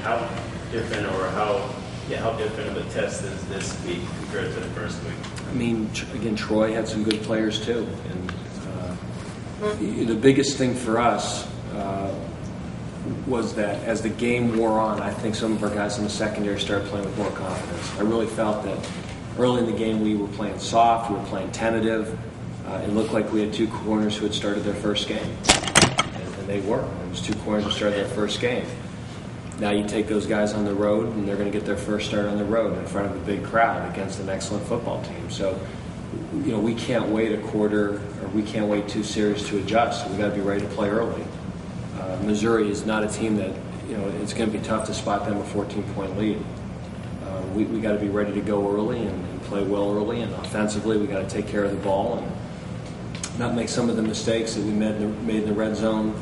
how different how different of a test is this week compared to the first week? I mean, again, Troy had some good players too, and the biggest thing for us was that as the game wore on, I think some of our guys in the secondary started playing with more confidence. I really felt that early in the game we were playing soft, we were playing tentative. It looked like we had two corners who had started their first game, and they were. It was two corners who started their first game. Now you take those guys on the road, and they're going to get their first start on the road in front of a big crowd against an excellent football team. So, we can't wait a quarter, or we can't wait two series to adjust. We got to be ready to play early. Missouri is not a team that, it's going to be tough to spot them a 14-point lead. We got to be ready to go early and play well early, and offensively we got to take care of the ball and not make some of the mistakes that we made in the red zone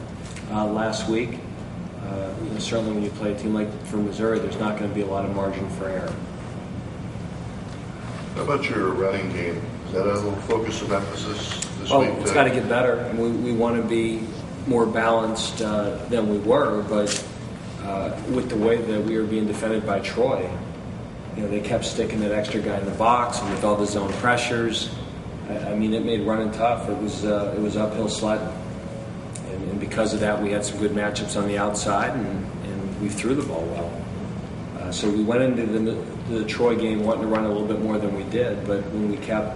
last week. Certainly when you play a team like from Missouri, there's not going to be a lot of margin for error. How about your running game? Is that a little focus of emphasis this week? It's got to get better. I mean, we want to be more balanced than we were, but with the way that we were being defended by Troy, they kept sticking that extra guy in the box, and with all the zone pressures, I mean, it made running tough. It was uphill sledding. And because of that, we had some good matchups on the outside, and we threw the ball well. So we went into the Troy game wanting to run a little bit more than we did, but when we kept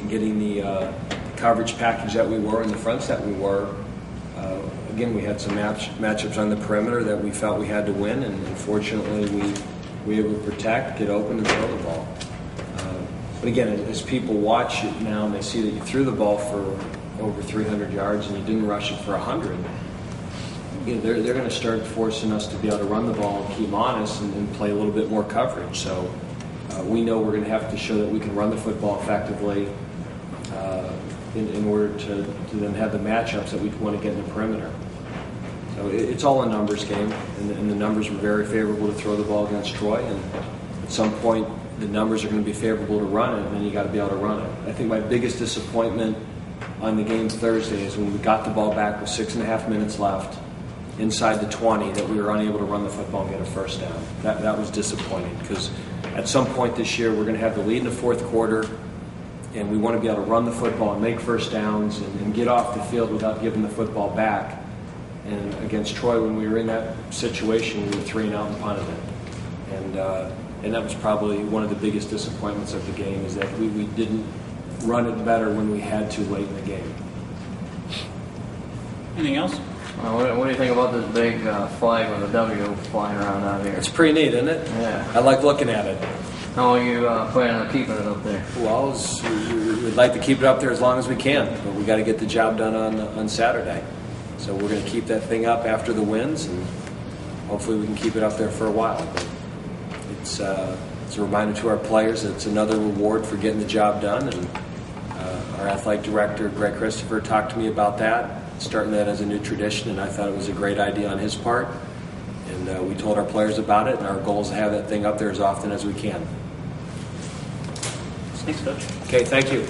getting the coverage package that we were and the fronts that we were, again, we had some matchups on the perimeter that we felt we had to win, and unfortunately we were able to protect, get open, and throw the ball. But again, as people watch it now and they see that you threw the ball for over 300 yards and you didn't rush it for 100, they're going to start forcing us to be able to run the ball and keep honest and play a little bit more coverage. So we know we're going to have to show that we can run the football effectively in order to then have the matchups that we want to get in the perimeter. So it's all a numbers game, and the numbers were very favorable to throw the ball against Troy, and at some point the numbers are going to be favorable to run it, and then you got to be able to run it. I think my biggest disappointment on the game Thursday is when we got the ball back with 6.5 minutes left inside the 20 that we were unable to run the football and get a first down. That was disappointing, because at some point this year we're going to have the lead in the fourth quarter, and we want to be able to run the football and make first downs and get off the field without giving the football back. And against Troy, when we were in that situation, we were 3 and out and punted it. And that was probably one of the biggest disappointments of the game, is that we didn't run it better when we had to late in the game. Anything else? What do you think about this big flag with a W flying around out here? It's pretty neat, isn't it? Yeah. I like looking at it. How are you planning on keeping it up there? Well, we'd like to keep it up there as long as we can, but we got to get the job done on Saturday. So we're going to keep that thing up after the wins, and hopefully we can keep it up there for a while. But it's a reminder to our players that it's another reward for getting the job done. And our athletic director, Greg Christopher, talked to me about that, starting that as a new tradition, and I thought it was a great idea on his part. And we told our players about it, and our goal is to have that thing up there as often as we can. Thanks, Coach. Okay, thank you.